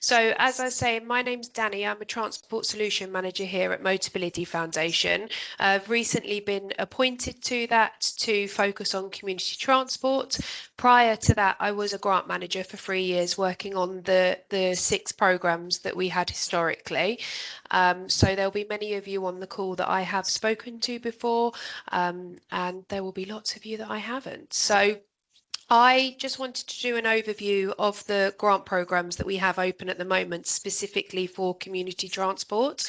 So as I say, my name's Danny. I'm a Transport Solution Manager here at Motability Foundation. I've recently been appointed to that to focus on community transport. Prior to that, I was a grant manager for 3 years working on the 6 programmes that we had historically. So there'll be many of you on the call that I have spoken to before, and there will be lots of you that I haven't. So I just wanted to do an overview of the grant programs that we have open at the moment, specifically for community transport.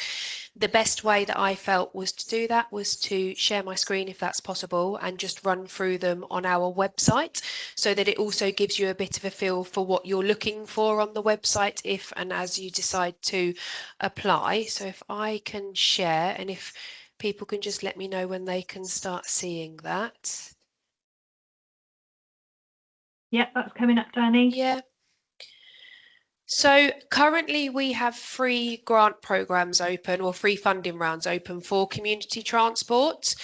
The best way that I felt was to do that was to share my screen if that's possible and just run through them on our website so that it also gives you a bit of a feel for what you're looking for on the website if and as you decide to apply. So if I can share and if people can just let me know when they can start seeing that. Yep, that's coming up, Danny. Yeah. So currently we have 3 grant programs open or 3 funding rounds open for community transport.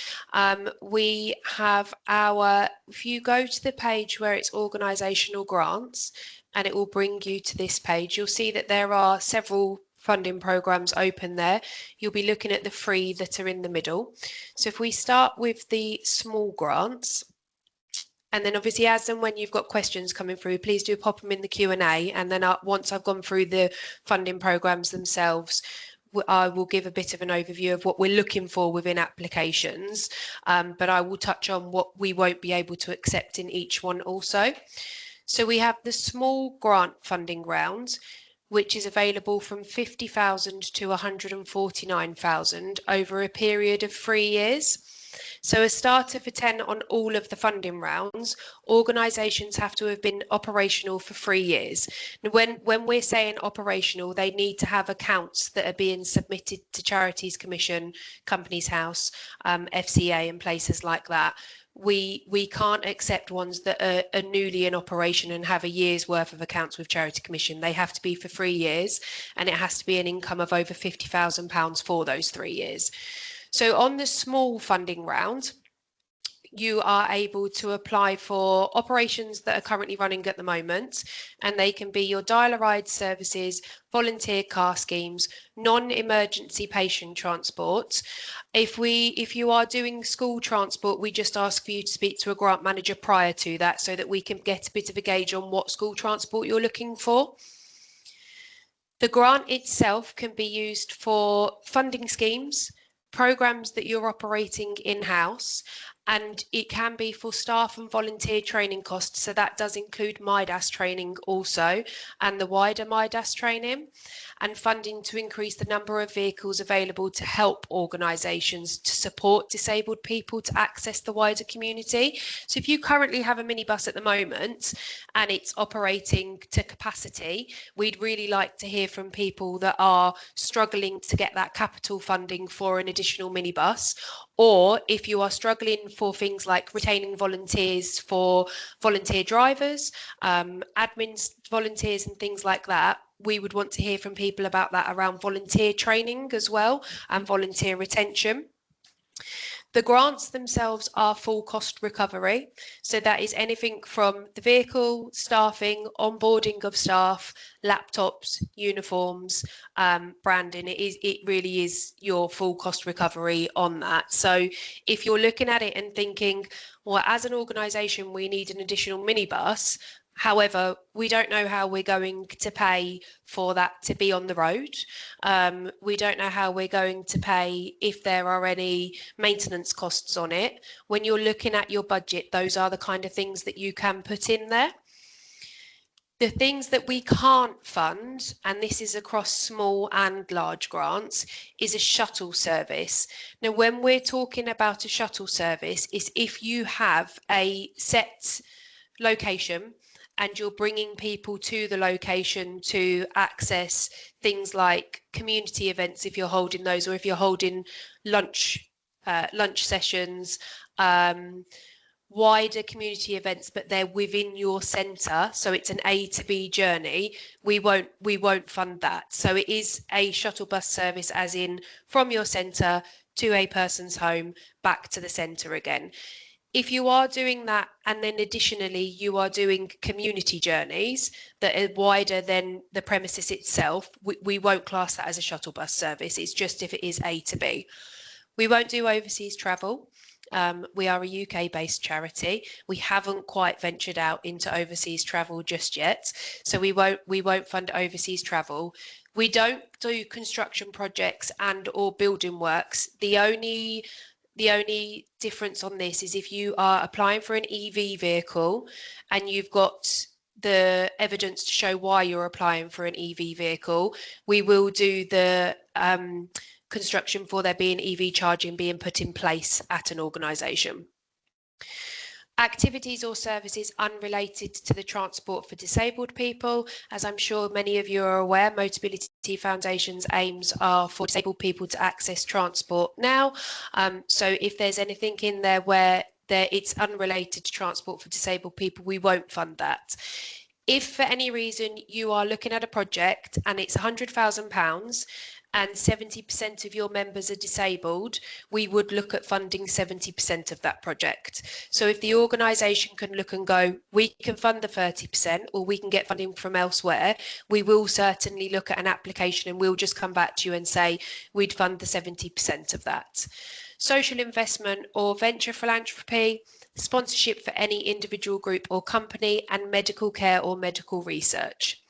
We have if you go to the page where it's organisational grants and it will bring you to this page, you'll see that there are several funding programs open there. You'll be looking at the 3 that are in the middle. So if we start with the small grants, and then obviously as and when you've got questions coming through, please do pop them in the Q&A. And then once I've gone through the funding programs themselves, I will give a bit of an overview of what we're looking for within applications. But I will touch on what we won't be able to accept in each one also. So we have the small grant funding round, which is available from 50,000 to 149,000 over a period of 3 years. So a starter for 10 on all of the funding rounds, organisations have to have been operational for 3 years. Now, when we're saying operational, they need to have accounts that are being submitted to Charities Commission, Companies House, FCA and places like that. We can't accept ones that are newly in operation and have a year's worth of accounts with Charity Commission. They have to be for 3 years and it has to be an income of over £50,000 for those 3 years. So on the small funding round, you are able to apply for operations that are currently running at the moment, and they can be your dial-a-ride services, volunteer car schemes, non-emergency patient transport. If you are doing school transport, we just ask for you to speak to a grant manager prior to that so that we can get a bit of a gauge on what school transport you're looking for. The grant itself can be used for funding schemes, programs that you're operating in-house, and it can be for staff and volunteer training costs. So that does include MIDAS training also, and the wider MIDAS training, and funding to increase the number of vehicles available to help organisations to support disabled people to access the wider community. So if you currently have a minibus at the moment and it's operating to capacity, we'd really like to hear from people that are struggling to get that capital funding for an additional minibus, or if you are struggling for things like retaining volunteers for volunteer drivers, admin volunteers and things like that, we would want to hear from people about that around volunteer training as well and volunteer retention. The grants themselves are full cost recovery. So that is anything from the vehicle, staffing, onboarding of staff, laptops, uniforms, branding. It really is your full cost recovery on that. So if you're looking at it and thinking, well, as an organisation, we need an additional minibus, however, we don't know how we're going to pay for that to be on the road. We don't know how we're going to pay if there are any maintenance costs on it. When you're looking at your budget, those are the kind of things that you can put in there. The things that we can't fund, and this is across small and large grants, is a shuttle service. Now, when we're talking about a shuttle service, is if you have a set location and you're bringing people to the location to access things like community events if you're holding those, or if you're holding lunch sessions, wider community events, but they're within your centre, so it's an A to B journey, we won't fund that. So it is a shuttle bus service, as in from your centre to a person's home back to the centre again. If you are doing that, and then additionally you are doing community journeys that are wider than the premises itself, we won't class that as a shuttle bus service. It's just if it is A to B. We won't do overseas travel. We are a UK-based charity. We haven't quite ventured out into overseas travel just yet, so we won't fund overseas travel. We don't do construction projects and or building works. The only difference on this is if you are applying for an EV vehicle and you've got the evidence to show why you're applying for an EV vehicle, we will do the construction for there being EV charging being put in place at an organisation. Activities or services unrelated to the transport for disabled people. As I'm sure many of you are aware, Motability Foundation's aims are for disabled people to access transport now. So if there's anything in there where it's unrelated to transport for disabled people, we won't fund that. If for any reason you are looking at a project and it's £100,000 and 70% of your members are disabled, we would look at funding 70% of that project. So if the organisation can look and go, we can fund the 30% or we can get funding from elsewhere, we will certainly look at an application and we'll just come back to you and say we'd fund the 70% of that. Social investment or venture philanthropy, sponsorship for any individual group or company, and medical care or medical research.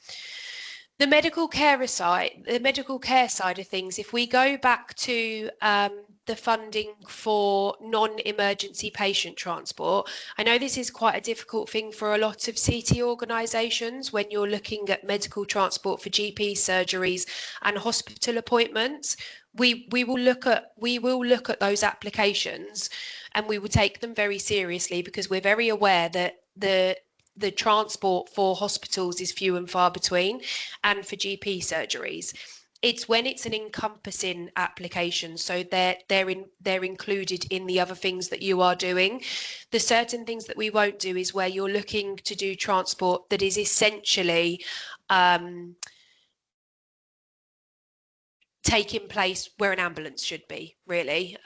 The medical care side of things, if we go back to the funding for non-emergency patient transport, I know this is quite a difficult thing for a lot of CT organisations when you're looking at medical transport for GP surgeries and hospital appointments. We will look at those applications and we will take them very seriously because we're very aware that the transport for hospitals is few and far between, and for GP surgeries. It's when it's an encompassing application, so they're included in the other things that you are doing. The certain things that we won't do is where you're looking to do transport that is essentially taking place where an ambulance should be, really.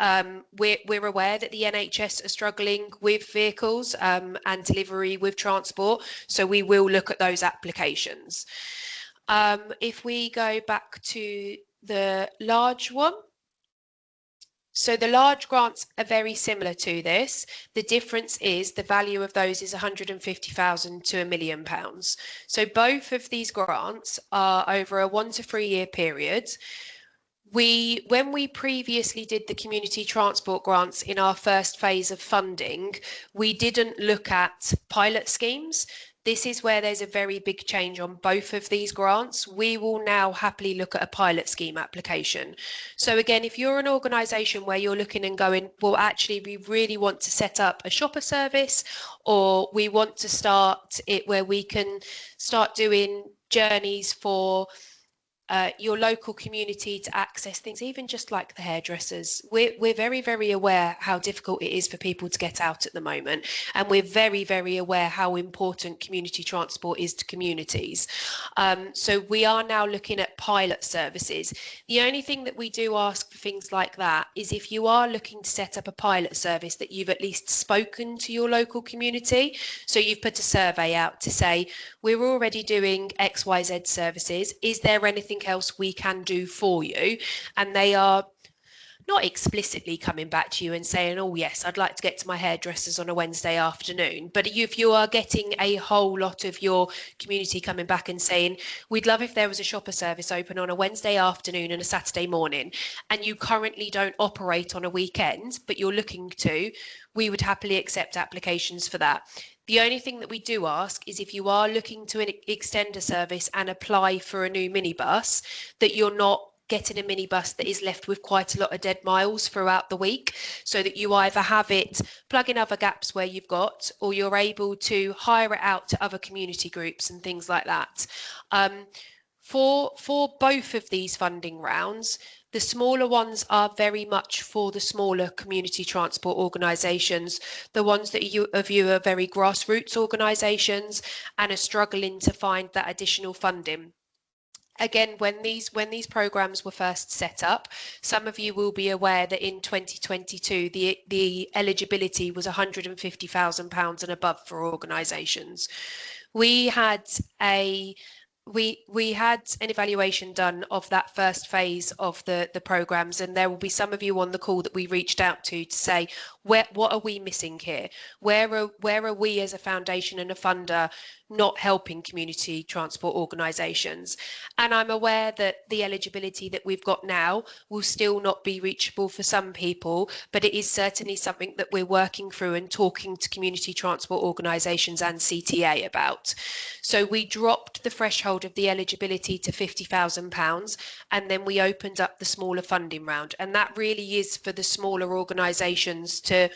We're aware that the NHS are struggling with vehicles and delivery with transport, so we will look at those applications. If we go back to the large one, so the large grants are very similar to this. The difference is the value of those is 150,000 to £1 million. So both of these grants are over a 1 to 3 year period. When we previously did the community transport grants in our first phase of funding, we didn't look at pilot schemes. This is where there's a very big change on both of these grants. We will now happily look at a pilot scheme application. So again, if you're an organisation where you're looking and going, well, actually, we really want to set up a shopper service, or we want to start it where we can start doing journeys for your local community to access things, even just like the hairdressers. We're very, very aware how difficult it is for people to get out at the moment. And we're very, very aware how important community transport is to communities. So we are now looking at pilot services. The only thing that we do ask for things like that is if you are looking to set up a pilot service, that you've at least spoken to your local community. So you've put a survey out to say, we're already doing XYZ services. Is there anything else we can do for you? And they are not explicitly coming back to you and saying, oh yes, I'd like to get to my hairdressers on a Wednesday afternoon. But if you are getting a whole lot of your community coming back and saying, we'd love if there was a shopper service open on a Wednesday afternoon and a Saturday morning, and you currently don't operate on a weekend, but you're looking to, we would happily accept applications for that. The only thing that we do ask is if you are looking to extend a service and apply for a new minibus, that you're not getting a minibus that is left with quite a lot of dead miles throughout the week, so that you either have it plug in other gaps where you've got, or you're able to hire it out to other community groups and things like that. For both of these funding rounds, the smaller ones are very much for the smaller community transport organisations, the ones that you are very grassroots organisations and are struggling to find that additional funding. Again, when these programs were first set up, some of you will be aware that in 2022 the eligibility was £150,000 and above for organisations. We had a we had an evaluation done of that first phase of the programs, and there will be some of you on the call that we reached out to say, what are we missing here? Where are we as a foundation and a funder not helping community transport organisations? And I'm aware that the eligibility that we've got now will still not be reachable for some people, but it is certainly something that we're working through and talking to community transport organisations and CTA about. So we dropped the threshold of the eligibility to £50,000, and then we opened up the smaller funding round. And that really is for the smaller organisations to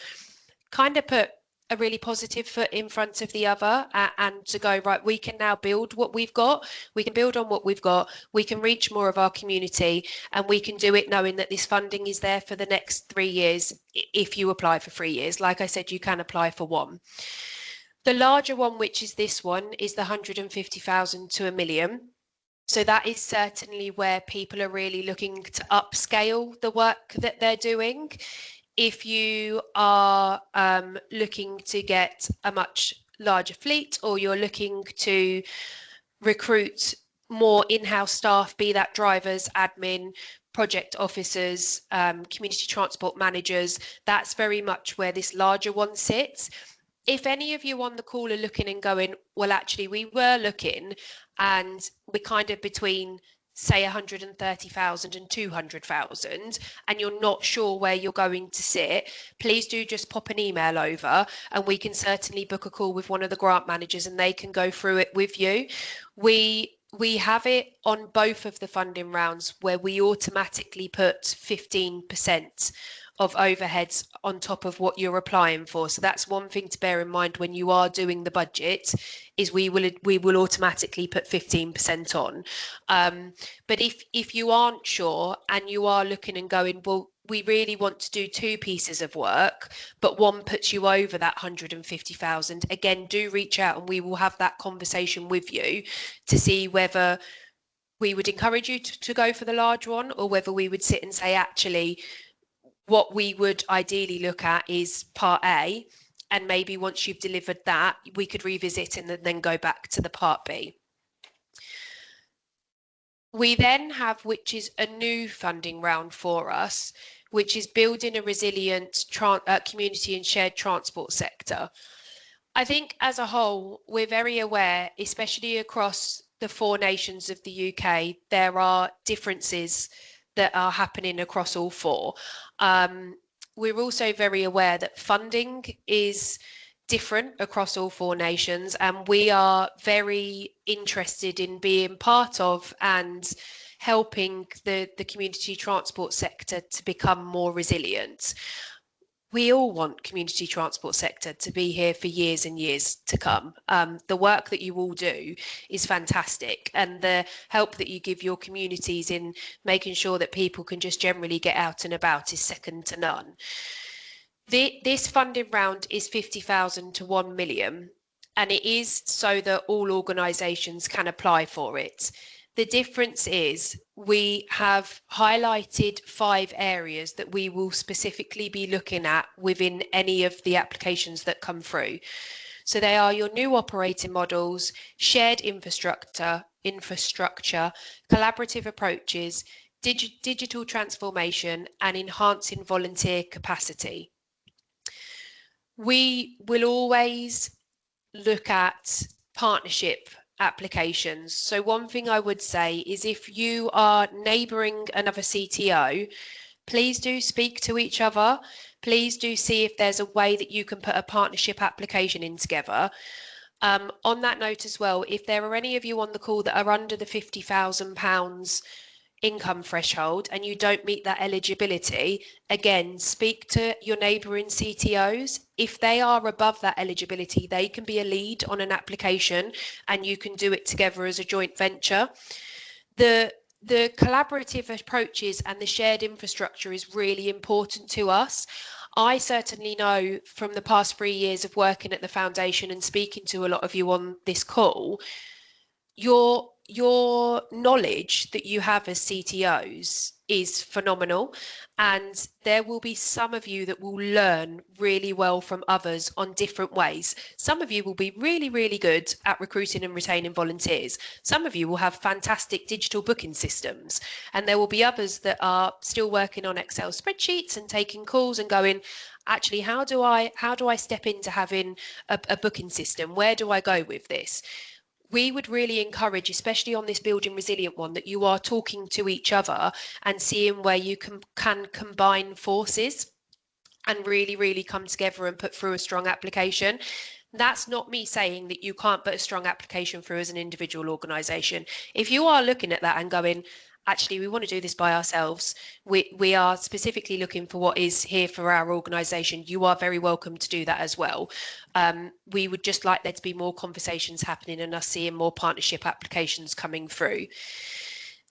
kind of put a really positive foot in front of the other, and to go, right, we can now build what we've got, we can build on what we've got, we can reach more of our community, and we can do it knowing that this funding is there for the next 3 years if you apply for 3 years. Like I said, you can apply for one. The larger one, which is this one, is the 150,000 to £1 million. So that is certainly where people are really looking to upscale the work that they're doing. If you are looking to get a much larger fleet, or you're looking to recruit more in-house staff, be that drivers, admin, project officers, community transport managers, that's very much where this larger one sits. If any of you on the call are looking and going, well, actually, we were looking and we're kind of between, say, 130,000 and 200,000, and you're not sure where you're going to sit, please do just pop an email over, and we can certainly book a call with one of the grant managers and they can go through it with you. We have it on both of the funding rounds where we automatically put 15% of overheads on top of what you're applying for. So that's one thing to bear in mind when you are doing the budget, is we will automatically put 15% on. But if you aren't sure and you are looking and going, well, we really want to do 2 pieces of work, but one puts you over that 150,000, again, do reach out and we will have that conversation with you to see whether we would encourage you to go for the large one, or whether we would sit and say, actually, what we would ideally look at is part A, and maybe once you've delivered that, we could revisit and then go back to the part B. We then have, which is a new funding round for us, which is building a resilient community and shared transport sector. I think as a whole, we're very aware, especially across the 4 nations of the UK, there are differences that are happening across all 4. We're also very aware that funding is different across all 4 nations, and we are very interested in being part of and helping the community transport sector to become more resilient. We all want community transport sector to be here for years and years to come. The work that you all do is fantastic, and the help that you give your communities in making sure that people can just generally get out and about is second to none. This funding round is 50,000 to 1 million, and it is so that all organisations can apply for it. The difference is we have highlighted 5 areas that we will specifically be looking at within any of the applications that come through. So they are your new operating models, shared infrastructure, collaborative approaches, digital transformation, and enhancing volunteer capacity. We will always look at partnership applications. So one thing I would say is, if you are neighbouring another CTO, please do speak to each other. Please do see if there's a way that you can put a partnership application in together. On that note as well, if there are any of you on the call that are under the £50,000 income threshold and you don't meet that eligibility, again, speak to your neighbouring CTOs. If they are above that eligibility, they can be a lead on an application and you can do it together as a joint venture. The collaborative approaches and the shared infrastructure is really important to us. I certainly know from the past 3 years of working at the foundation and speaking to a lot of you on this call, your your knowledge that you have as CTOs is phenomenal, and there will be some of you that will learn really well from others on different ways. Some of you will be really, really good at recruiting and retaining volunteers. Some of you will have fantastic digital booking systems, and there will be others that are still working on Excel spreadsheets and taking calls and going, actually, how do I step into having a booking system? Where do I go with this? We would really encourage, especially on this Building Resilient one, that you are talking to each other and seeing where you can combine forces and really, really come together and put through a strong application. That's not me saying that you can't put a strong application through as an individual organisation. If you are looking at that and going, actually, we want to do this by ourselves, we are specifically looking for what is here for our organisation, you are very welcome to do that as well. We would just like there to be more conversations happening and us seeing more partnership applications coming through.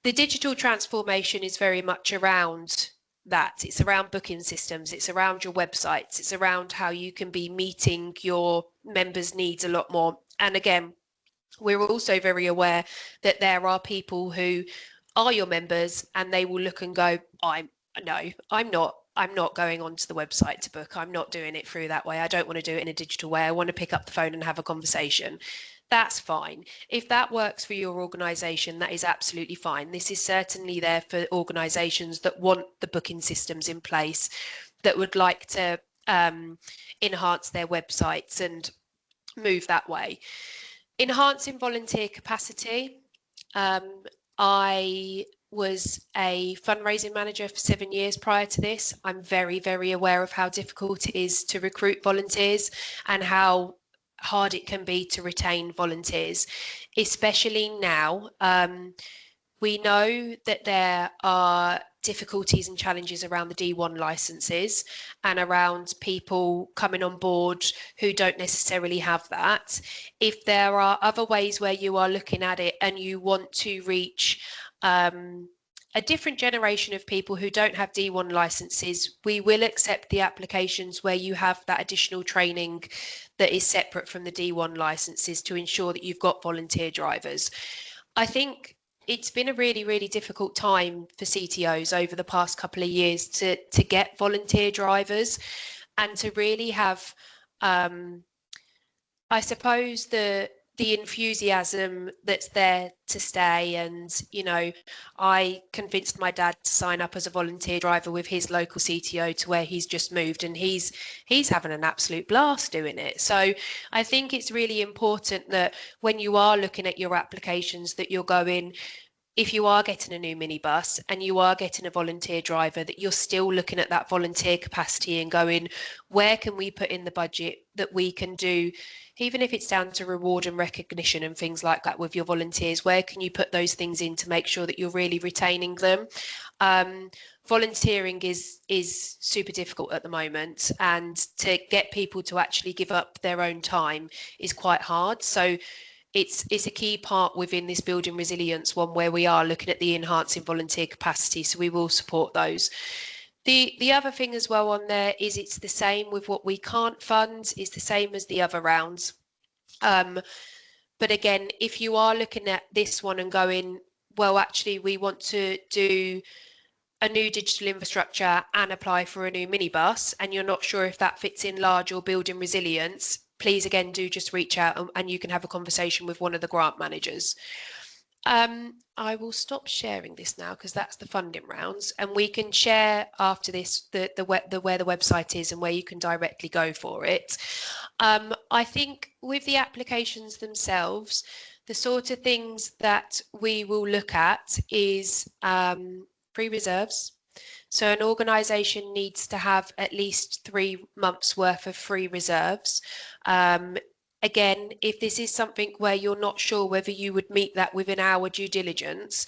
The digital transformation is very much around that. It's around booking systems, it's around your websites, it's around how you can be meeting your members' needs a lot more. And again, we're also very aware that there are people who are your members and they will look and go, I'm not going onto the website to book. I'm not doing it through that way. I don't want to do it in a digital way. I want to pick up the phone and have a conversation. That's fine. If that works for your organisation, that is absolutely fine. This is certainly there for organisations that want the booking systems in place, that would like to enhance their websites and move that way. Enhancing volunteer capacity. I was a fundraising manager for 7 years prior to this. I'm very, very aware of how difficult it is to recruit volunteers and how hard it can be to retain volunteers, especially now. We know that there are difficulties and challenges around the D1 licenses and around people coming on board who don't necessarily have that. If there are other ways where you are looking at it and you want to reach a different generation of people who don't have D1 licenses, we will accept the applications where you have that additional training that is separate from the D1 licenses to ensure that you've got volunteer drivers. I think it's been a really, really difficult time for CTOs over the past couple of years to get volunteer drivers and to really have, I suppose, the enthusiasm that's there to stay. And, you know, I convinced my dad to sign up as a volunteer driver with his local CTO to where he's just moved, and he's having an absolute blast doing it. So I think it's really important that when you are looking at your applications that you're going, if you are getting a new minibus and you are getting a volunteer driver, that you're still looking at that volunteer capacity and going, where can we put in the budget that we can do, even if it's down to reward and recognition and things like that with your volunteers, where can you put those things in to make sure that you're really retaining them? Volunteering is super difficult at the moment, and to get people to actually give up their own time is quite hard. So it's a key part within this Building Resilience one where we are looking at the enhancing volunteer capacity, so we will support those. The other thing as well on there is it's the same with what we can't fund, is the same as the other rounds. But again, if you are looking at this one and going, well, actually, we want to do a new digital infrastructure and apply for a new minibus, and you're not sure if that fits in large or Building Resilience, please again do just reach out and you can have a conversation with one of the grant managers. I will stop sharing this now because that's the funding rounds, and we can share after this the where the website is and where you can directly go for it. I think with the applications themselves, the sort of things that we will look at is free reserves. So an organisation needs to have at least 3 months worth of free reserves. Again, if this is something where you're not sure whether you would meet that within our due diligence,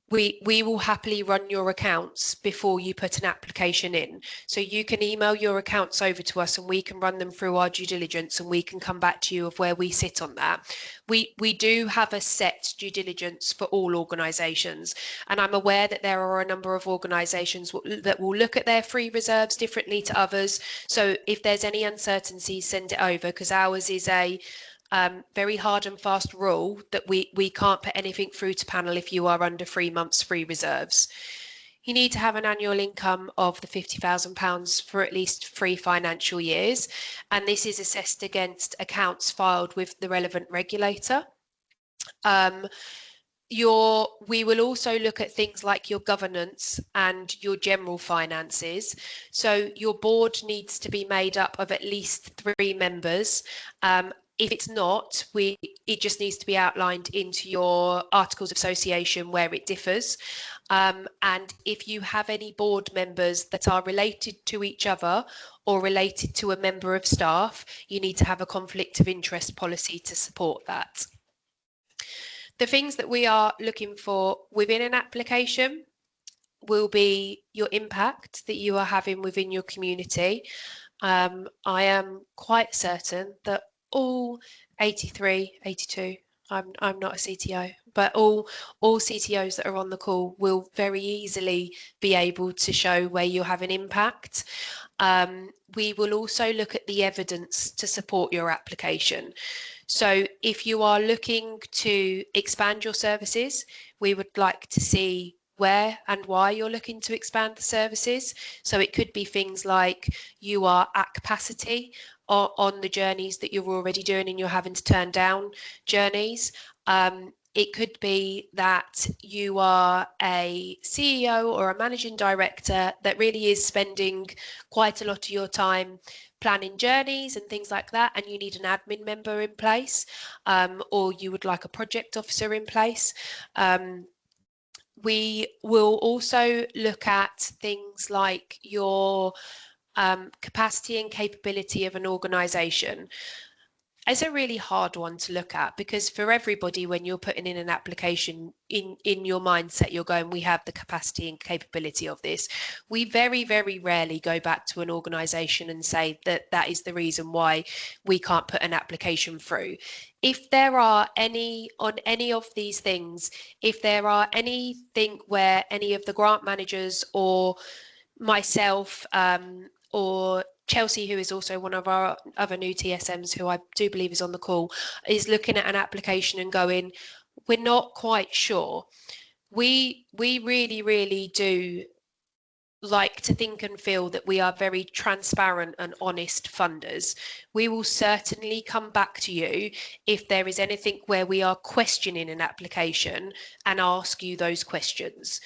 we will happily run your accounts before you put an application in. So you can email your accounts over to us and we can run them through our due diligence and we can come back to you of where we sit on that. We do have a set due diligence for all organisations, and I'm aware that there are a number of organisations that will look at their free reserves differently to others. So if there's any uncertainty, send it over, because ours is a very hard and fast rule that we can't put anything through to panel if you are under 3 months free reserves. You need to have an annual income of the £50,000 for at least 3 financial years, and this is assessed against accounts filed with the relevant regulator. We will also look at things like your governance and your general finances. So your board needs to be made up of at least 3 members. If it's not, it just needs to be outlined into your articles of association where it differs. And if you have any board members that are related to each other or related to a member of staff, you need to have a conflict of interest policy to support that. The things that we are looking for within an application will be your impact that you are having within your community. I am quite certain that all 83, 82, I'm not a CTO, but all CTOs that are on the call will very easily be able to show where you have an impact. We will also look at the evidence to support your application. So if you are looking to expand your services, we would like to see where and why you're looking to expand the services. So it could be things like you are at capacity on the journeys that you're already doing and you're having to turn down journeys. It could be that you are a CEO or a managing director that really is spending quite a lot of your time planning journeys and things like that, and you need an admin member in place, or you would like a project officer in place. We will also look at things like your capacity and capability of an organisation. It's a really hard one to look at because for everybody, when you're putting in an application, in your mindset, you're going, we have the capacity and capability of this. We very, very rarely go back to an organisation and say that that is the reason why we can't put an application through. If there are any on any of these things, if there are anything where any of the grant managers or myself or Chelsea, who is also one of our other new TSMs, who I do believe is on the call, is looking at an application and going, we're not quite sure. We really, really do like to think and feel that we are very transparent and honest funders. We will certainly come back to you if there is anything where we are questioning an application and ask you those questions.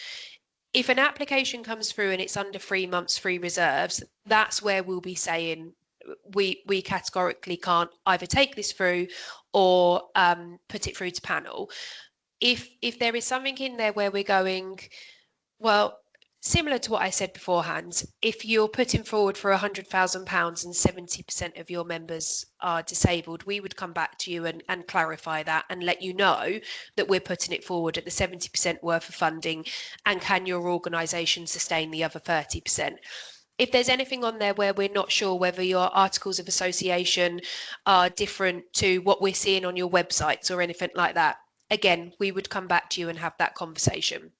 If an application comes through and it's under 3 months free reserves, that's where we'll be saying we categorically can't either take this through or put it through to panel. If there is something in there where we're going, well, similar to what I said beforehand, if you're putting forward for £100,000 and 70% of your members are disabled, we would come back to you and clarify that and let you know that we're putting it forward at the 70% worth of funding, and can your organisation sustain the other 30%. If there's anything on there where we're not sure whether your articles of association are different to what we're seeing on your websites or anything like that, again, we would come back to you and have that conversation.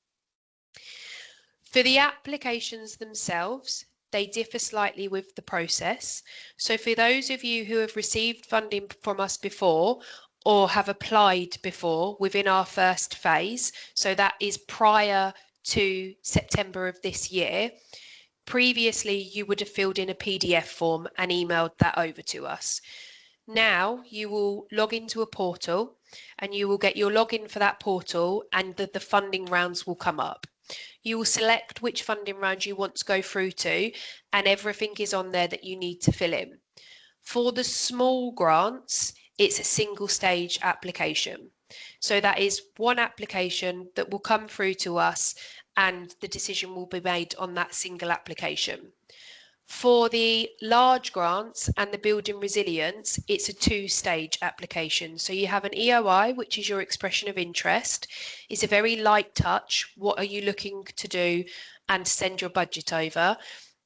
For the applications themselves, they differ slightly with the process. So for those of you who have received funding from us before or have applied before within our first phase, so that is prior to September of this year, previously you would have filled in a PDF form and emailed that over to us. Now you will log into a portal and you will get your login for that portal, and the funding rounds will come up. You will select which funding round you want to go through to, and everything is on there that you need to fill in. For the small grants, it's a single stage application. So that is one application that will come through to us, and the decision will be made on that single application. For the large grants and the building resilience, it's a 2-stage application. So you have an EOI, which is your expression of interest. It's a very light touch. What are you looking to do, and send your budget over.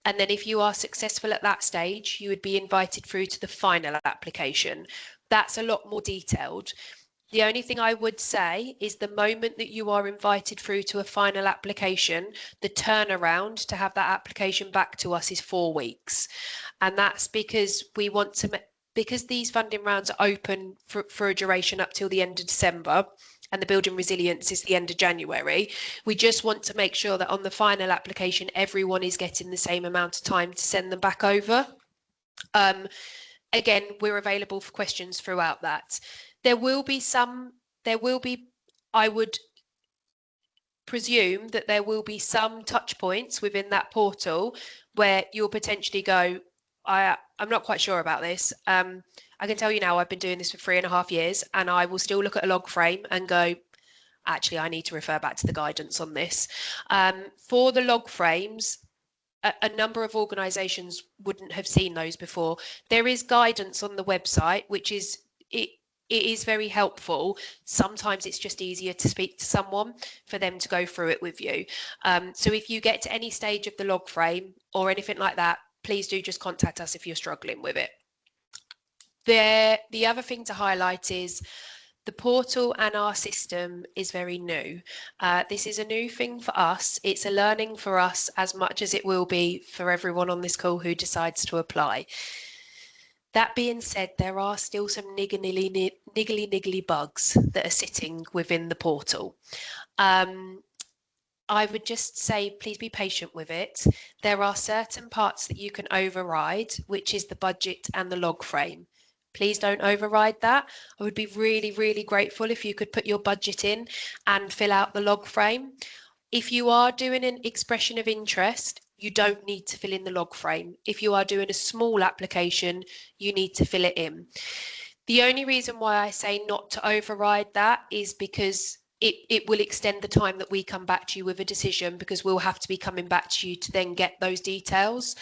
And then if you are successful at that stage, you would be invited through to the final application. That's a lot more detailed. The only thing I would say is the moment that you are invited through to a final application, the turnaround to have that application back to us is 4 weeks. And that's because we want to because these funding rounds are open for a duration up till the end of December, and the Building Resilience is the end of January, we just want to make sure that on the final application, everyone is getting the same amount of time to send them back over. Again, we're available for questions throughout that. There will be, I would presume that there will be some touch points within that portal where you'll potentially go, I'm not quite sure about this. I can tell you now, I've been doing this for 3.5 years, and I will still look at a log frame and go, actually, I need to refer back to the guidance on this. For the log frames, a number of organisations wouldn't have seen those before. There is guidance on the website, which is it is very helpful. Sometimes it's just easier to speak to someone for them to go through it with you. So if you get to any stage of the log frame or anything like that, please do just contact us if you're struggling with it. The other thing to highlight is the portal and our system is very new. This is a new thing for us. It's a learning for us as much as it will be for everyone on this call who decides to apply. That being said, there are still some niggly bugs that are sitting within the portal. I would just say, please be patient with it. There are certain parts that you can override, which is the budget and the log frame. Please don't override that. I would be really, really grateful if you could put your budget in and fill out the log frame. If you are doing an expression of interest, you don't need to fill in the log frame. If you are doing a small application, you need to fill it in. The only reason why I say not to override that is because it will extend the time that we come back to you with a decision, because we'll have to be coming back to you to then get those details.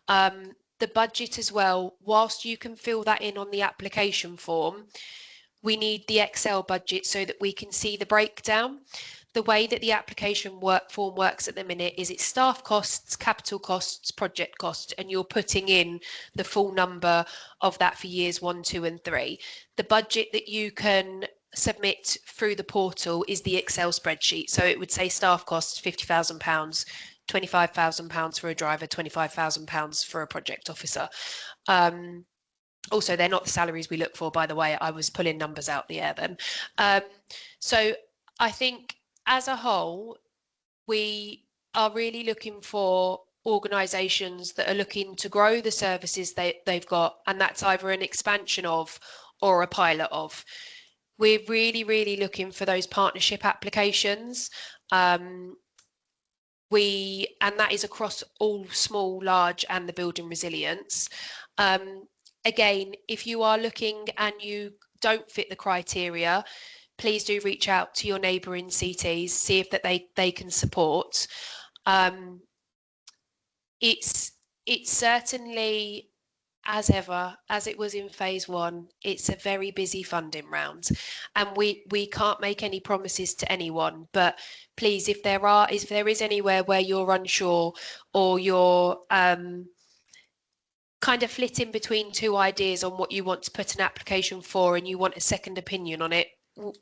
The budget as well, whilst you can fill that in on the application form, we need the Excel budget so that we can see the breakdown. The way that the application form works at the minute is it's staff costs, capital costs, project costs, and you're putting in the full number of that for years 1, 2 and 3. The budget that you can submit through the portal is the Excel spreadsheet. So it would say staff costs £50,000, £25,000 for a driver, £25,000 for a project officer. Also, they're not the salaries we look for, by the way. I was pulling numbers out the air then. So I think as a whole, we are really looking for organisations that are looking to grow the services they've got, and that's either an expansion of or a pilot of. We're really, really looking for those partnership applications. And that is across all small, large and the building resilience. Again, if you are looking and you don't fit the criteria, please do reach out to your neighbouring CTs, see if that they can support. It's certainly, as ever, as it was in phase 1, it's a very busy funding round, and we can't make any promises to anyone, but please, if there is anywhere where you're unsure or you're kind of flitting between two ideas on what you want to put an application for and you want a second opinion on it,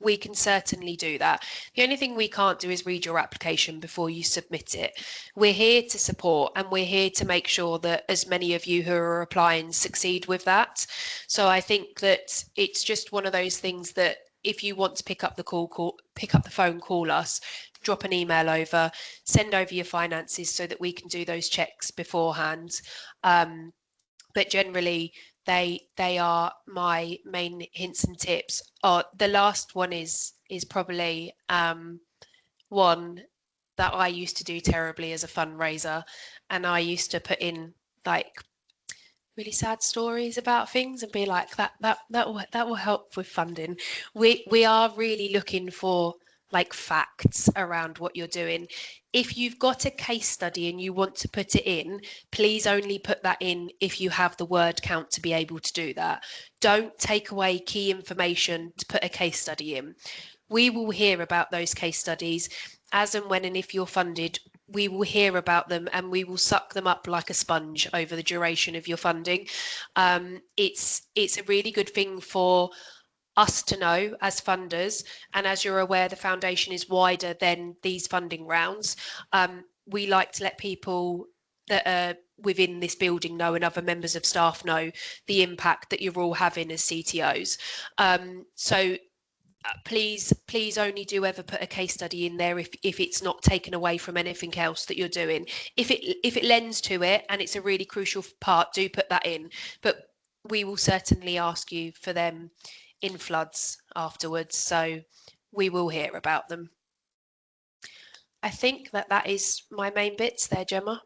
we can certainly do that. The only thing we can't do is read your application before you submit it. We're here to support, and we're here to make sure that as many of you who are applying succeed with that. So I think that it's just one of those things that if you want to pick up the phone, call us, drop an email over, send over your finances so that we can do those checks beforehand. But generally, they are my main hints and tips. The last one is probably one that I used to do terribly as a fundraiser, and I used to put in like really sad stories about things and be like, that will help with funding. We are really looking for like facts around what you're doing. If you've got a case study and you want to put it in, please only put that in if you have the word count to be able to do that. Don't take away key information to put a case study in. We will hear about those case studies as and when and if you're funded. We will hear about them and we will suck them up like a sponge over the duration of your funding. It's a really good thing for us to know as funders, and as you're aware, the foundation is wider than these funding rounds. We like to let people that are within this building know and other members of staff know the impact that you're all having as CTOs. So please only do ever put a case study in there if it's not taken away from anything else that you're doing. If it lends to it and it's a really crucial part, do put that in. But we will certainly ask you for them in floods afterwards, so we will hear about them. I think that is my main bits there, Gemma.